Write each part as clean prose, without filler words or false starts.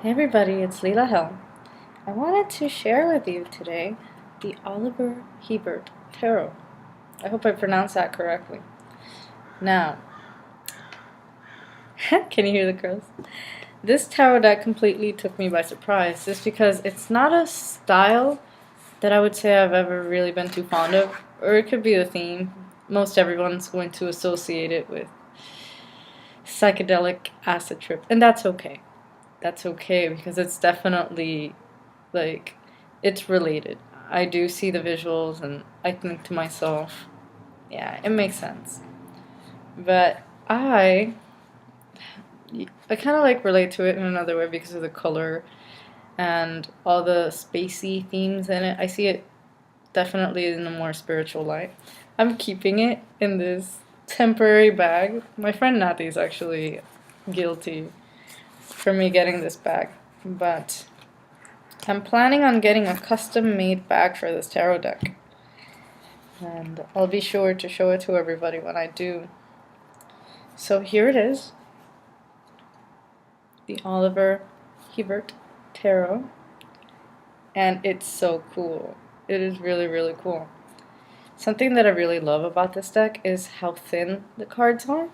Hey everybody, it's Leela Hill. I wanted to share with you today the Oliver Hibert Tarot. I hope I pronounced that correctly. Now, can you hear the crows? This tarot deck completely took me by surprise just because it's not a style that I would say I've ever really been too fond of, or it could be a theme. Most everyone's going to associate it with psychedelic acid trip, and that's okay. That's okay because it's definitely like it's related. I do see the visuals and I think to myself, yeah, it makes sense. But I kind of like relate to it in another way because of the color and all the spacey themes in it. I see it definitely in a more spiritual light. I'm keeping it in this temporary bag. My friend Natty is actually guilty for me getting this bag, but I'm planning on getting a custom-made bag for this tarot deck, and I'll be sure to show it to everybody when I do. So here it is, the Oliver Hibert Tarot, and it's so cool. It is really, really cool. Something that I really love about this deck is how thin the cards are.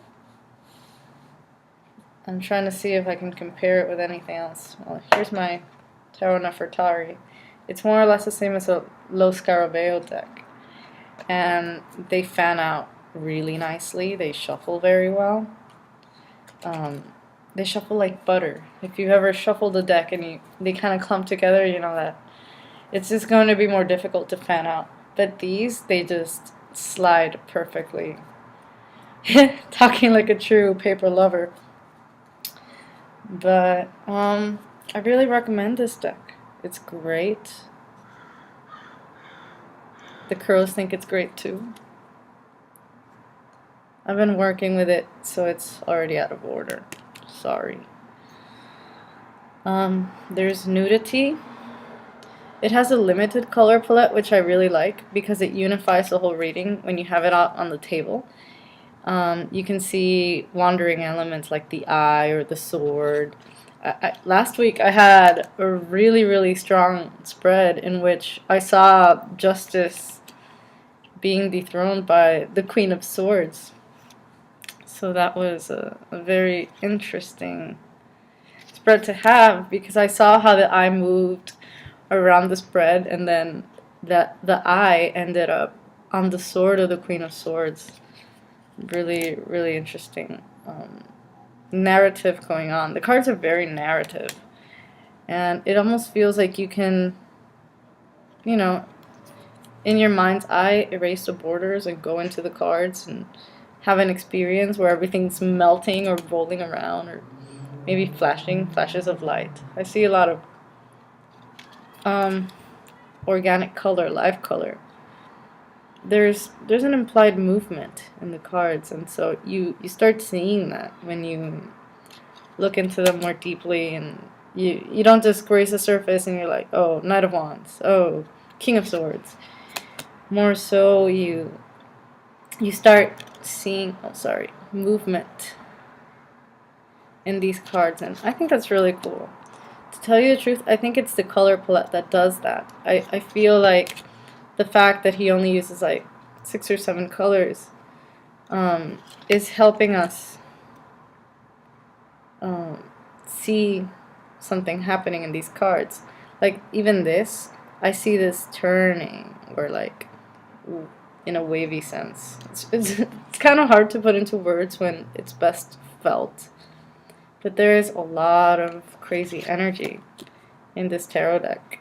I'm trying to see if I can compare it with anything else. Well, here's my Tarot Nefertari. It's more or less the same as a Lo Scarabeo deck. And they fan out really nicely. They shuffle very well. They shuffle like butter. If you've ever shuffled a deck and they kind of clump together, you know that it's just going to be more difficult to fan out. But these, they just slide perfectly. Talking like a true paper lover. But I really recommend this deck. It's great. The crows think it's great too. I've been working with it, so it's already out of order. Sorry. There's nudity. It has a limited color palette, which I really like because it unifies the whole reading when you have it out on the table. You can see wandering elements like the eye or the sword. Last week I had a really, really strong spread in which I saw justice being dethroned by the Queen of Swords. So that was a very interesting spread to have because I saw how the eye moved around the spread and then the eye ended up on the sword of the Queen of Swords. Really, really interesting narrative going on. The cards are very narrative, and it almost feels like you can, you know, in your mind's eye, erase the borders and go into the cards and have an experience where everything's melting or rolling around or maybe flashing flashes of light. I see a lot of organic color, live color. There's an implied movement in the cards, and so you start seeing that when you look into them more deeply, and you don't just graze the surface and you're like, oh, Knight of Wands, oh, King of Swords. More so you start seeing, movement in these cards, and I think that's really cool. To tell you the truth, I think it's the color palette that does that. I feel like the fact that he only uses like 6 or 7 colors is helping us see something happening in these cards. Like even this, I see this turning or like in a wavy sense. It's kind of hard to put into words when it's best felt. But there is a lot of crazy energy in this tarot deck.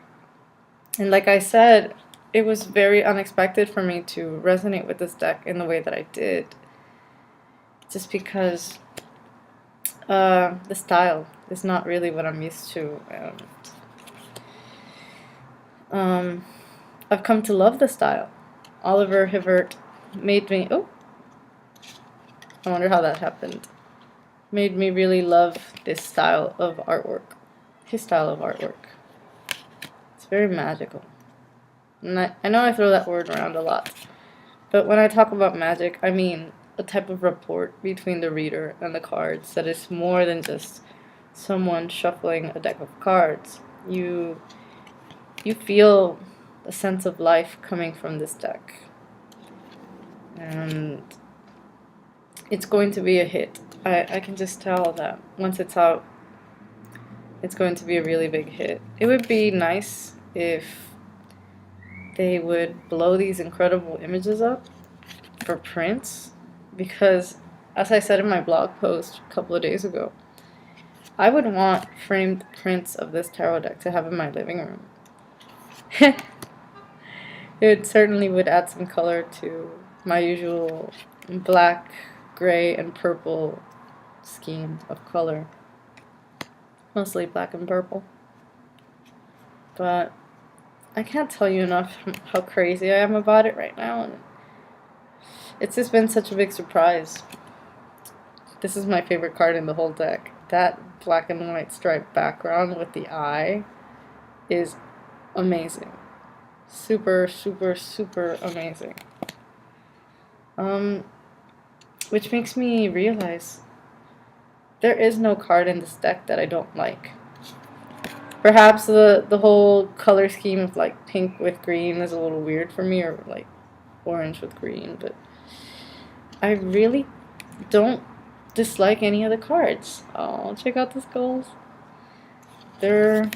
And like I said, it was very unexpected for me to resonate with this deck in the way that I did. Just because the style is not really what I'm used to. I've come to love the style. Oliver Hibert made me... Oh! I wonder how that happened. Made me really love this style of artwork. His style of artwork. It's very magical. And I know I throw that word around a lot, but when I talk about magic, I mean a type of rapport between the reader and the cards that is more than just someone shuffling a deck of cards. You feel a sense of life coming from this deck. And it's going to be a hit. I can just tell that once it's out, it's going to be a really big hit. It would be nice if they would blow these incredible images up for prints, because as I said in my blog post a couple of days ago, I would want framed prints of this tarot deck to have in my living room. It certainly would add some color to my usual black, gray, and purple scheme of color. Mostly black and purple. But I can't tell you enough how crazy I am about it right now, and it's just been such a big surprise. This is my favorite card in the whole deck. That black and white striped background with the eye is amazing. Super, super, super amazing. Which makes me realize there is no card in this deck that I don't like. Perhaps the whole color scheme of like pink with green is a little weird for me, or like orange with green, but I really don't dislike any of the cards. Oh, check out the skulls. They're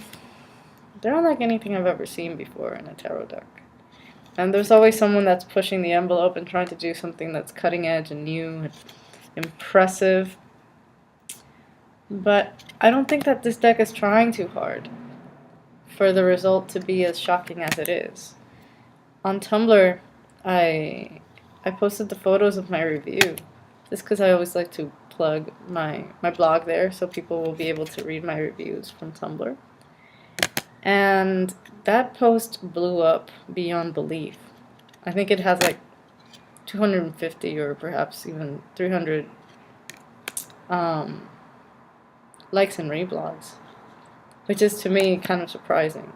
unlike anything I've ever seen before in a tarot deck. And there's always someone that's pushing the envelope and trying to do something that's cutting edge and new and impressive. But I don't think that this deck is trying too hard for the result to be as shocking as it is. On Tumblr, I posted the photos of my review, just because I always like to plug my blog there so people will be able to read my reviews from Tumblr. And that post blew up beyond belief. I think it has like 250 or perhaps even 300 likes and reblogs, which is to me kind of surprising.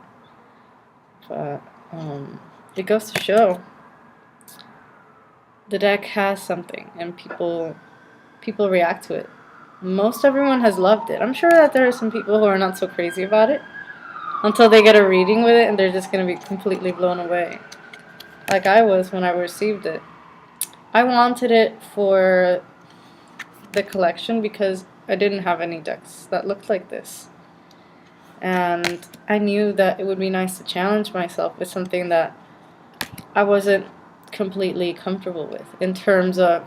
But it goes to show the deck has something, and people react to it. Most everyone has loved it. I'm sure that there are some people who are not so crazy about it until they get a reading with it, and they're just going to be completely blown away, like I was when I received it. I wanted it for the collection because I didn't have any decks that looked like this. And I knew that it would be nice to challenge myself with something that I wasn't completely comfortable with in terms of,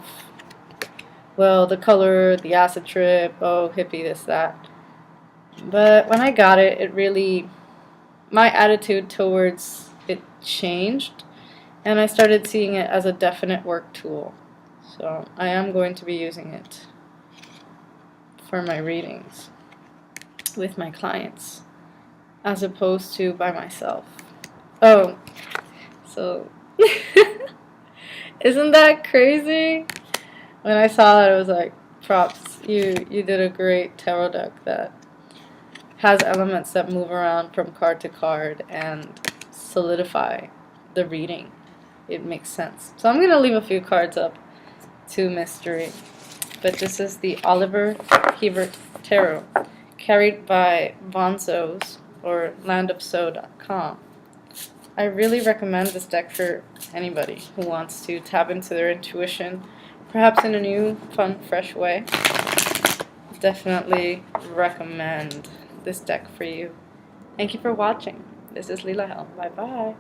well, the color, the acid trip, oh, hippie, this, that. But when I got it, it really, my attitude towards it changed, and I started seeing it as a definite work tool. So I am going to be using it for my readings with my clients, as opposed to by myself. Oh, so isn't that crazy? When I saw that, I was like, props, you did a great tarot deck that has elements that move around from card to card and solidify the reading. It makes sense. So I'm going to leave a few cards up to mystery. But this is the Oliver Hibert Tarot, carried by Bonzos or landofso.com. I really recommend this deck for anybody who wants to tap into their intuition, perhaps in a new, fun, fresh way. Definitely recommend this deck for you. Thank you for watching. This is Leela Hell. Bye-bye.